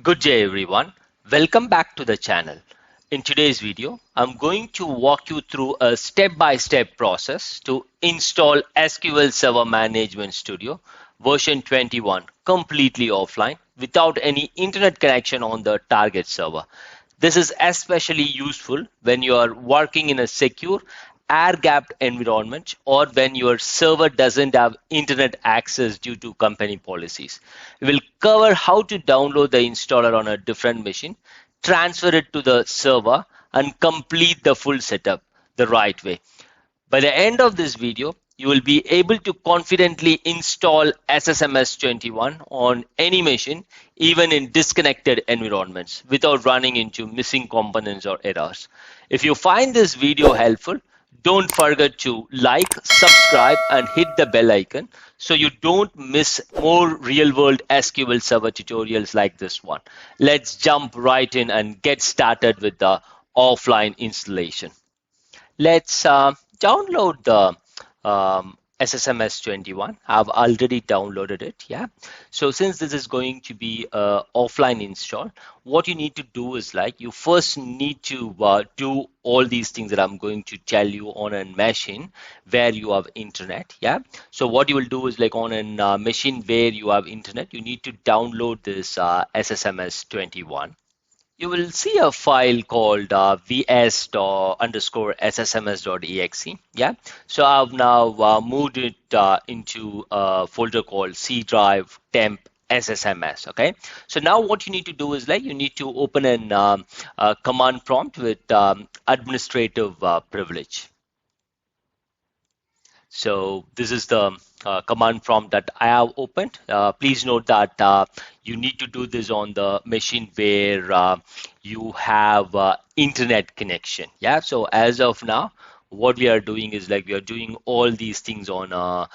Good day everyone. Welcome back to the channel. In today's video, I'm going to walk you through a step-by-step process to install SQL Server Management Studio version 21 completely offline without any internet connection on the target server. This is especially useful when you are working in a secure air-gapped environment or when your server doesn't have internet access due to company policies. We will cover how to download the installer on a different machine, transfer it to the server, and complete the full setup the right way. By the end of this video, you will be able to confidently install SSMS 21 on any machine, even in disconnected environments, without running into missing components or errors. If you find this video helpful, don't forget to like, subscribe, and hit the bell icon so you don't miss more real-world SQL Server tutorials like this one. Let's jump right in and get started with the offline installation. Let's download the SSMS 21. I've already downloaded it. Yeah. So since this is going to be offline install, what you need to do is you first need to do all these things that I'm going to tell you on a machine where you have internet. Yeah. So what you will do is on a machine where you have internet, you need to download this SSMS 21. You will see a file called vs_ssms.exe. Yeah, so I've now moved it into a folder called C drive temp SSMS. Okay, so now what you need to do is you need to open a command prompt with administrative privilege. So this is the command prompt that I have opened. Please note that you need to do this on the machine where you have internet connection. Yeah. So as of now, what we are doing is we are doing all these things on a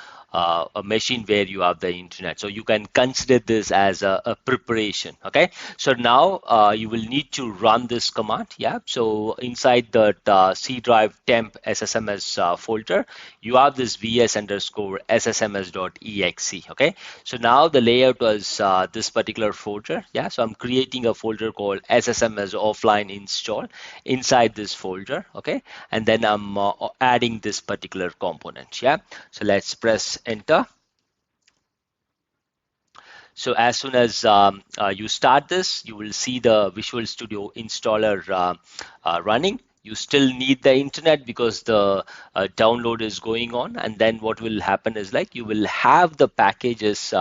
machine where you have the internet. So you can consider this as a preparation. Okay. So now you will need to run this command. Yeah. So inside the C drive temp SSMS folder, you have this vs_ssms.exe. Okay. So now the layout was this particular folder. Yeah. So I'm creating a folder called SSMS offline install inside this folder. Okay. And then I'm adding this particular component. Yeah. So let's press enter. So as soon as you start this, you will see the Visual Studio installer running. You still need the internet because the download is going on, and then what will happen is you will have the packages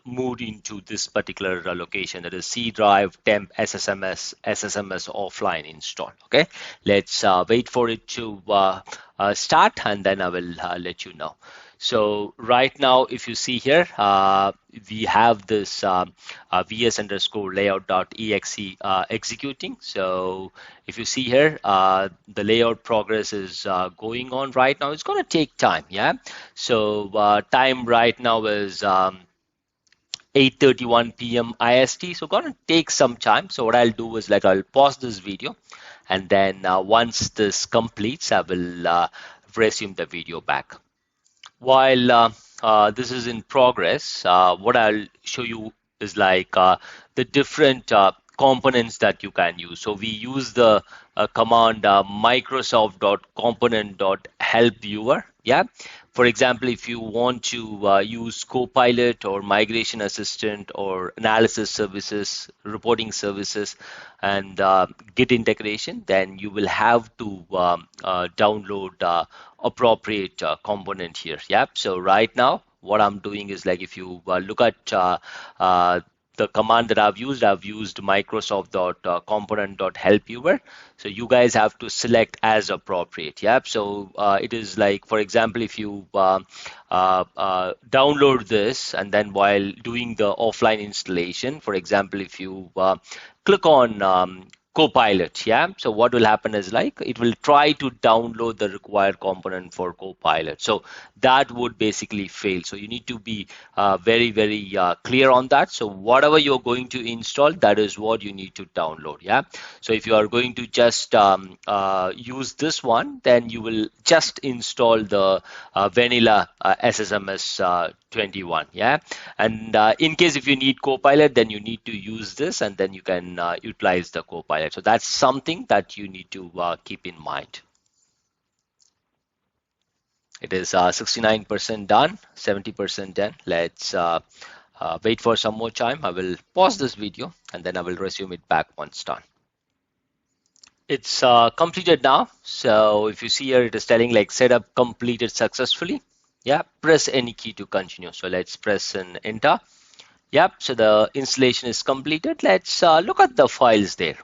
moved into this particular location, that is C drive temp SSMS offline install. Okay, let's wait for it to start, and then I will let you know. So right now, if you see here, we have this vs_layout.exe executing. So if you see here, the layout progress is going on right now. It's going to take time. Yeah. So time right now is 8:31 p.m. IST. So going to take some time. So what I'll do is I'll pause this video, and then once this completes, I will resume the video back. While this is in progress, what I'll show you is the different components that you can use. So we use the command microsoft.component.help_viewer. Yeah. For example, if you want to use Copilot or Migration Assistant or Analysis Services, Reporting Services, and Git integration, then you will have to download appropriate component here. Yeah. So right now, what I'm doing is if you look at the command that I've used Microsoft.component.help_viewer. So you guys have to select as appropriate. Yeah. So it is for example, if you download this and then while doing the offline installation, for example, if you click on Copilot, yeah. So what will happen is it will try to download the required component for Copilot. So that would basically fail. So you need to be very clear on that. So whatever you're going to install, that is what you need to download. Yeah. So if you are going to just use this one, then you will just install the vanilla SSMS 21. Yeah, and in case if you need Copilot, then you need to use this, and then you can utilize the Copilot. So that's something that you need to keep in mind. It is 69% done, 70% done. Let's wait for some more time. I will pause this video and then I will resume it back once done. It's completed now. So if you see here, it is telling like setup completed successfully. Yeah, press any key to continue. So let's press an enter. Yep, so the installation is completed. Let's look at the files there.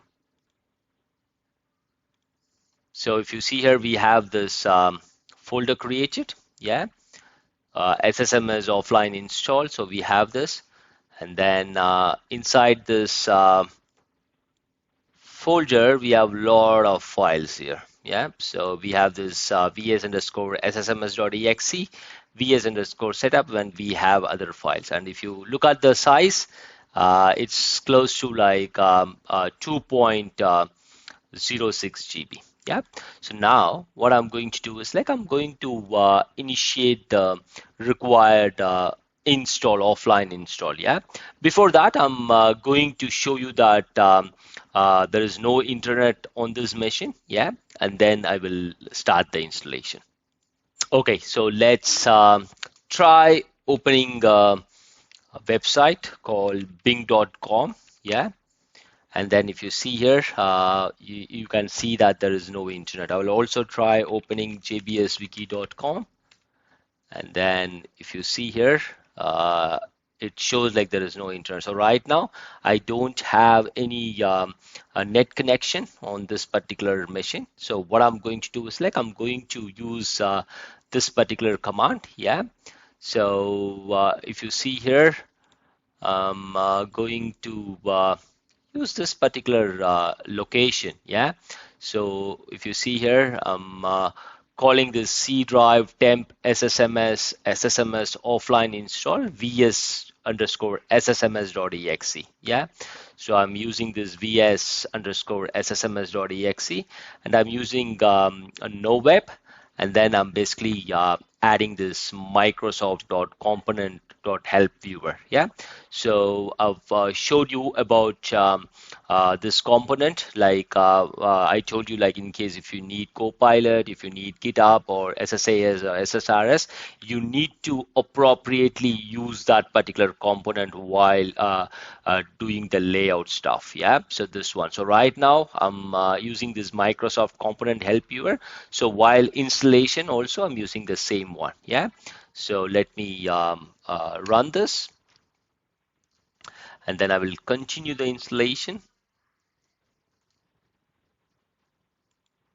So if you see here, we have this folder created. Yeah, SSMS offline install. So we have this. And then inside this folder, we have a lot of files here. Yeah, so we have this vs underscore ssms.exe, vs underscore setup, and we have other files. And if you look at the size, it's close to like 2.06 GB. Yeah, so now what I'm going to do is like I'm going to initiate the required offline install. Yeah, before that I'm going to show you that there is no internet on this machine. Yeah, and then I will start the installation. Okay, so let's try opening a website called bing.com. Yeah, and then if you see here, you can see that there is no internet. I will also try opening jbswiki.com. And then if you see here, it shows like there is no internet. So right now, I don't have any a net connection on this particular machine. So what I'm going to do is like I'm going to use this particular command. Yeah. So if you see here, I'm going to use this particular location. Yeah, so if you see here, I'm calling this C drive temp SSMS offline install vs underscore ssms.exe. Yeah, so I'm using this vs underscore ssms.exe, and I'm using a no web, and then I'm basically adding this Microsoft.component.help viewer. Yeah, so I've showed you about this component. Like I told you, like in case if you need Copilot, if you need GitHub or SSAS or SSRS, you need to appropriately use that particular component while doing the layout stuff. Yeah, so this one. So right now I'm using this Microsoft Component Help Viewer. So while installation also I'm using the same one. Yeah, so let me run this, and then I will continue the installation.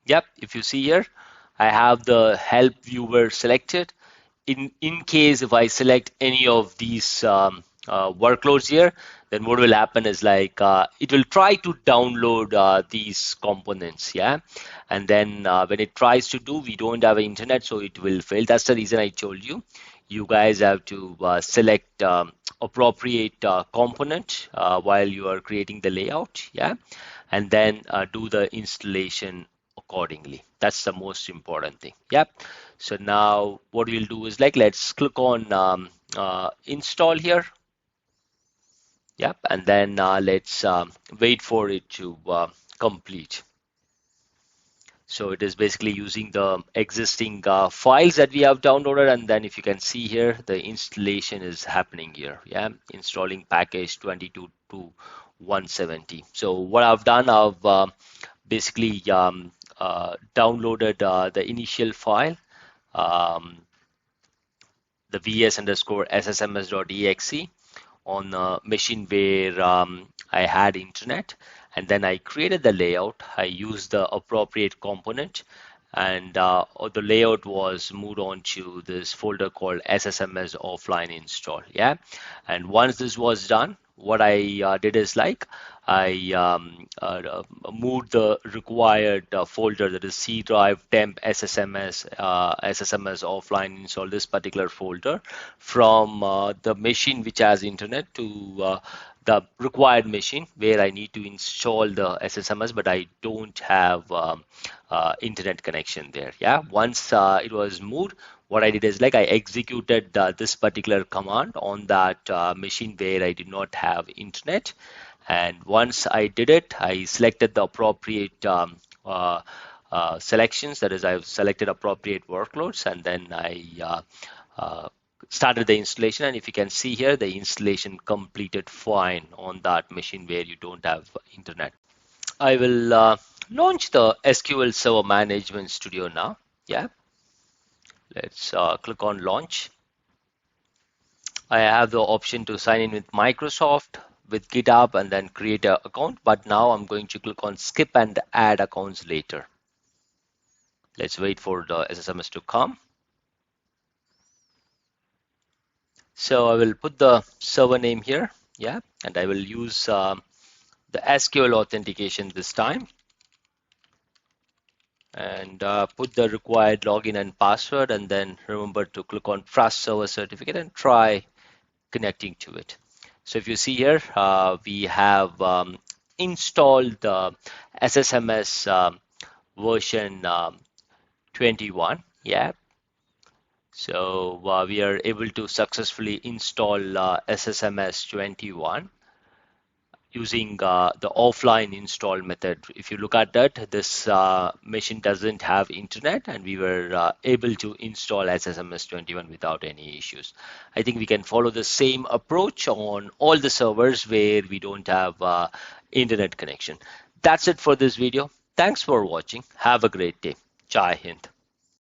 Yep, if you see here, I have the help viewer selected. In case if I select any of these workloads here, then what will happen is like it will try to download these components. Yeah, and then when it tries to do, we don't have internet, so it will fail. That's the reason I told you. You guys have to select appropriate component while you are creating the layout. Yeah, and then do the installation accordingly. That's the most important thing. Yep. So now what we'll do is like let's click on install here. Yep. And then let's wait for it to complete. So it is basically using the existing files that we have downloaded, and then if you can see here, the installation is happening here. Yeah, installing package 22 to 170. So what I've done, I've basically downloaded the initial file, um, the vs underscore ssms.exe on a machine where I had internet, and then I created the layout. I used the appropriate component, and the layout was moved on to this folder called SSMS offline install. Yeah, and once this was done, what I did is like I moved the required folder, that is C drive temp SSMS offline install, this particular folder, from the machine which has internet to the required machine where I need to install the SSMS, but I don't have internet connection there. Yeah, once it was moved, what I did is like I executed this particular command on that machine where I did not have internet. And once I did it, I selected the appropriate selections. That is, I've selected appropriate workloads, and then I uh, started the installation. And if you can see here, the installation completed fine on that machine where you don't have internet. I will launch the SQL Server Management Studio now. Yeah, let's click on launch. I have the option to sign in with Microsoft, with GitHub, and then create an account. But now I'm going to click on skip and add accounts later. Let's wait for the SSMS to come. So I will put the server name here. Yeah, and I will use the SQL authentication this time. And put the required login and password, and then remember to click on Trust Server Certificate and try connecting to it. So if you see here, we have installed the SSMS version 21. Yeah. So we are able to successfully install SSMS 21 using the offline install method. If you look at that, this machine doesn't have internet, and we were able to install SSMS 21 without any issues. I think we can follow the same approach on all the servers where we don't have internet connection. That's it for this video. Thanks for watching. Have a great day. Jai Hind.